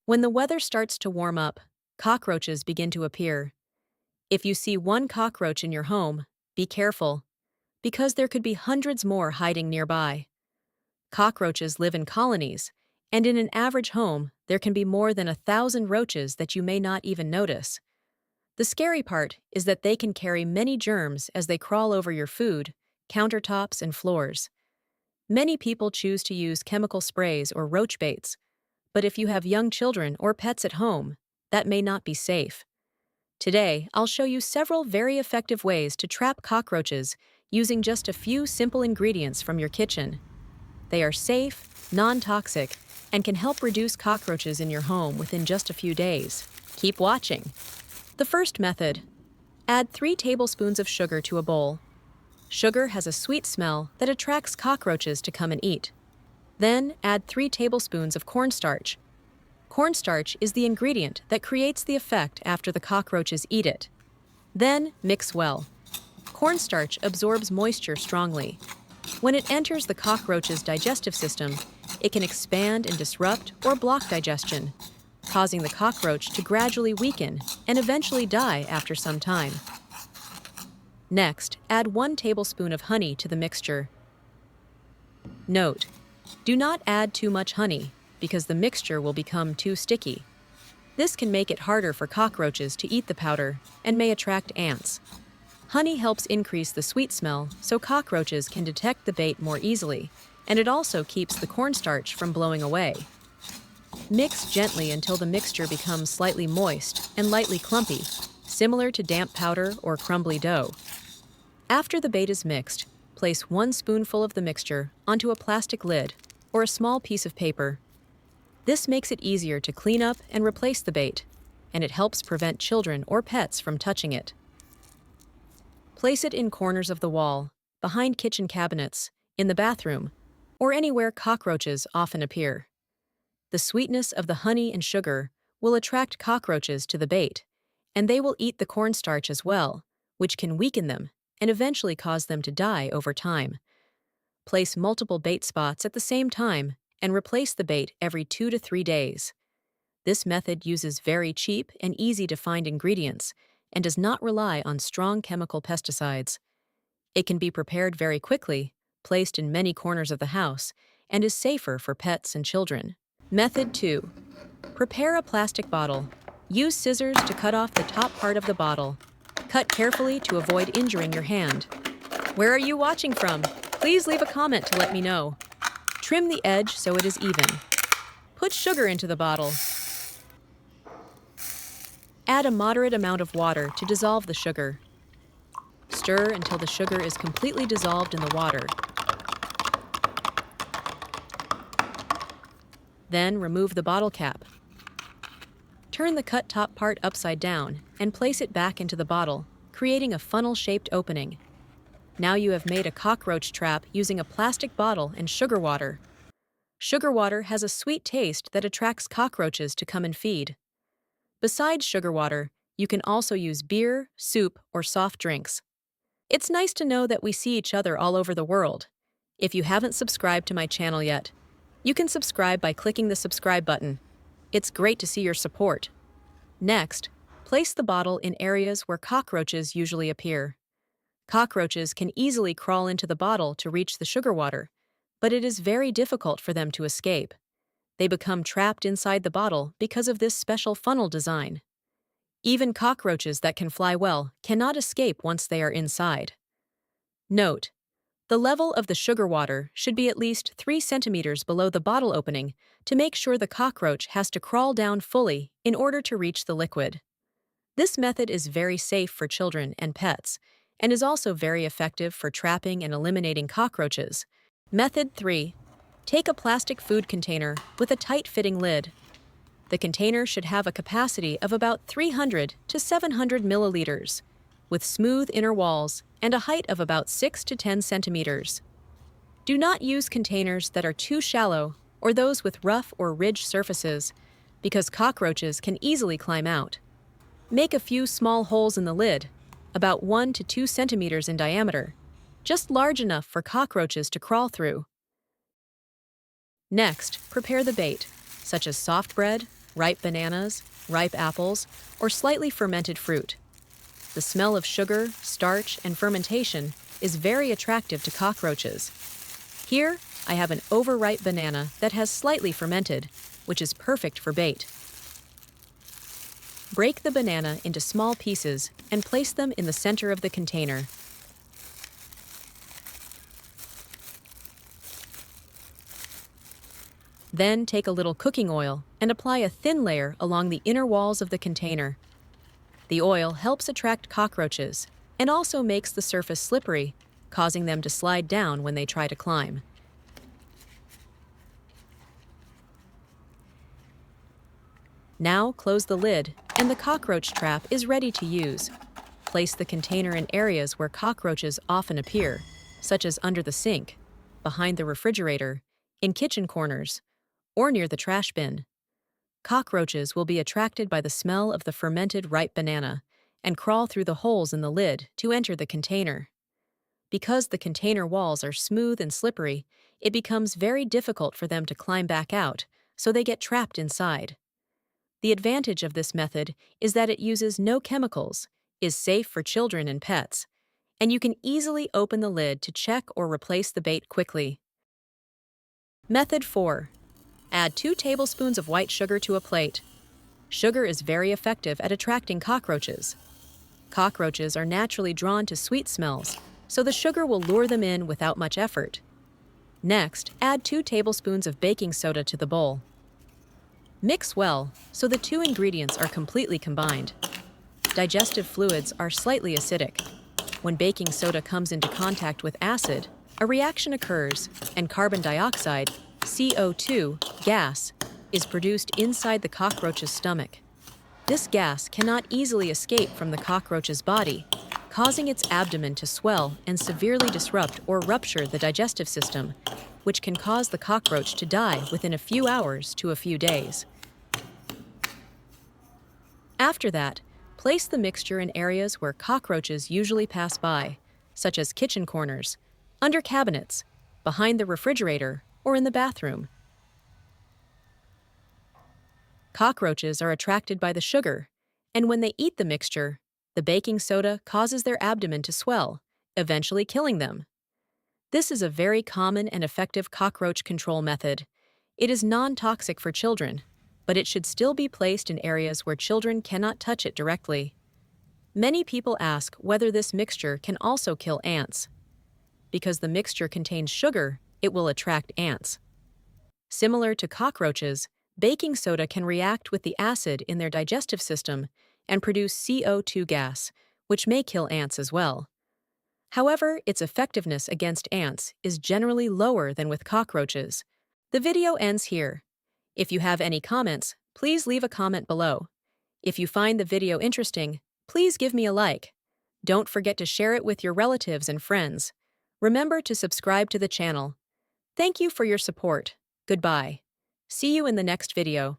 When the weather starts to warm up, cockroaches begin to appear. If you see one cockroach in your home, be careful, because there could be hundreds more hiding nearby. Cockroaches live in colonies, and in an average home, there can be more than 1,000 roaches that you may not even notice. The scary part is that they can carry many germs as they crawl over your food, countertops, and floors. Many people choose to use chemical sprays or roach baits, but if you have young children or pets at home, that may not be safe. Today, I'll show you several very effective ways to trap cockroaches using just a few simple ingredients from your kitchen. They are safe, non-toxic, and can help reduce cockroaches in your home within just a few days. Keep watching. The first method. Add 3 tablespoons of sugar to a bowl. Sugar has a sweet smell that attracts cockroaches to come and eat. Then add 3 tablespoons of cornstarch. Cornstarch is the ingredient that creates the effect after the cockroaches eat it. Then mix well. Cornstarch absorbs moisture strongly. When it enters the cockroach's digestive system, it can expand and disrupt or block digestion, causing the cockroach to gradually weaken and eventually die after some time. Next, add 1 tablespoon of honey to the mixture. Note: do not add too much honey, because the mixture will become too sticky. This can make it harder for cockroaches to eat the powder and may attract ants. Honey helps increase the sweet smell so cockroaches can detect the bait more easily, and it also keeps the cornstarch from blowing away. Mix gently until the mixture becomes slightly moist and lightly clumpy, similar to damp powder or crumbly dough. After the bait is mixed, place 1 spoonful of the mixture onto a plastic lid or a small piece of paper. This makes it easier to clean up and replace the bait, and it helps prevent children or pets from touching it. Place it in corners of the wall, behind kitchen cabinets, in the bathroom, or anywhere cockroaches often appear. The sweetness of the honey and sugar will attract cockroaches to the bait, and they will eat the cornstarch as well, which can weaken them and eventually cause them to die over time. Place multiple bait spots at the same time and replace the bait every 2 to 3 days. This method uses very cheap and easy-to-find ingredients and does not rely on strong chemical pesticides. It can be prepared very quickly, placed in many corners of the house, and is safer for pets and children. Method 2. Prepare a plastic bottle. Use scissors to cut off the top part of the bottle. Cut carefully to avoid injuring your hand. Where are you watching from? Please leave a comment to let me know. Trim the edge so it is even. Put sugar into the bottle. Add a moderate amount of water to dissolve the sugar. Stir until the sugar is completely dissolved in the water. Then remove the bottle cap. Turn the cut top part upside down and place it back into the bottle, creating a funnel-shaped opening. Now you have made a cockroach trap using a plastic bottle and sugar water. Sugar water has a sweet taste that attracts cockroaches to come and feed. Besides sugar water, you can also use beer, soup, or soft drinks. It's nice to know that we see each other all over the world. If you haven't subscribed to my channel yet, you can subscribe by clicking the subscribe button. It's great to see your support. Next, place the bottle in areas where cockroaches usually appear. Cockroaches can easily crawl into the bottle to reach the sugar water, but it is very difficult for them to escape. They become trapped inside the bottle because of this special funnel design. Even cockroaches that can fly well cannot escape once they are inside. Note: the level of the sugar water should be at least 3 centimeters below the bottle opening to make sure the cockroach has to crawl down fully in order to reach the liquid. This method is very safe for children and pets, and is also very effective for trapping and eliminating cockroaches. Method 3. Take a plastic food container with a tight-fitting lid. The container should have a capacity of about 300 to 700 milliliters, with smooth inner walls and a height of about 6 to 10 centimeters. Do not use containers that are too shallow or those with rough or ridged surfaces, because cockroaches can easily climb out. Make a few small holes in the lid, about 1 to 2 centimeters in diameter, just large enough for cockroaches to crawl through. Next, prepare the bait, such as soft bread, ripe bananas, ripe apples, or slightly fermented fruit. The smell of sugar, starch, and fermentation is very attractive to cockroaches. Here, I have an overripe banana that has slightly fermented, which is perfect for bait. Break the banana into small pieces and place them in the center of the container. Then take a little cooking oil and apply a thin layer along the inner walls of the container. The oil helps attract cockroaches and also makes the surface slippery, causing them to slide down when they try to climb. Now close the lid, and the cockroach trap is ready to use. Place the container in areas where cockroaches often appear, such as under the sink, behind the refrigerator, in kitchen corners, or near the trash bin. Cockroaches will be attracted by the smell of the fermented ripe banana and crawl through the holes in the lid to enter the container. Because the container walls are smooth and slippery, it becomes very difficult for them to climb back out, so they get trapped inside. The advantage of this method is that it uses no chemicals, is safe for children and pets, and you can easily open the lid to check or replace the bait quickly. Method 4. Add 2 tablespoons of white sugar to a plate. Sugar is very effective at attracting cockroaches. Cockroaches are naturally drawn to sweet smells, so the sugar will lure them in without much effort. Next, add 2 tablespoons of baking soda to the bowl. Mix well so the 2 ingredients are completely combined. Digestive fluids are slightly acidic. When baking soda comes into contact with acid, a reaction occurs and carbon dioxide, CO2, gas, is produced inside the cockroach's stomach. This gas cannot easily escape from the cockroach's body, causing its abdomen to swell and severely disrupt or rupture the digestive system, which can cause the cockroach to die within a few hours to a few days. After that, place the mixture in areas where cockroaches usually pass by, such as kitchen corners, under cabinets, behind the refrigerator, or in the bathroom. Cockroaches are attracted by the sugar, and when they eat the mixture, the baking soda causes their abdomen to swell, eventually killing them. This is a very common and effective cockroach control method. It is non-toxic for children, but it should still be placed in areas where children cannot touch it directly. Many people ask whether this mixture can also kill ants. Because the mixture contains sugar, it will attract ants. Similar to cockroaches, baking soda can react with the acid in their digestive system and produce CO2 gas, which may kill ants as well. However, its effectiveness against ants is generally lower than with cockroaches. The video ends here. If you have any comments, please leave a comment below. If you find the video interesting, please give me a like. Don't forget to share it with your relatives and friends. Remember to subscribe to the channel. Thank you for your support. Goodbye. See you in the next video.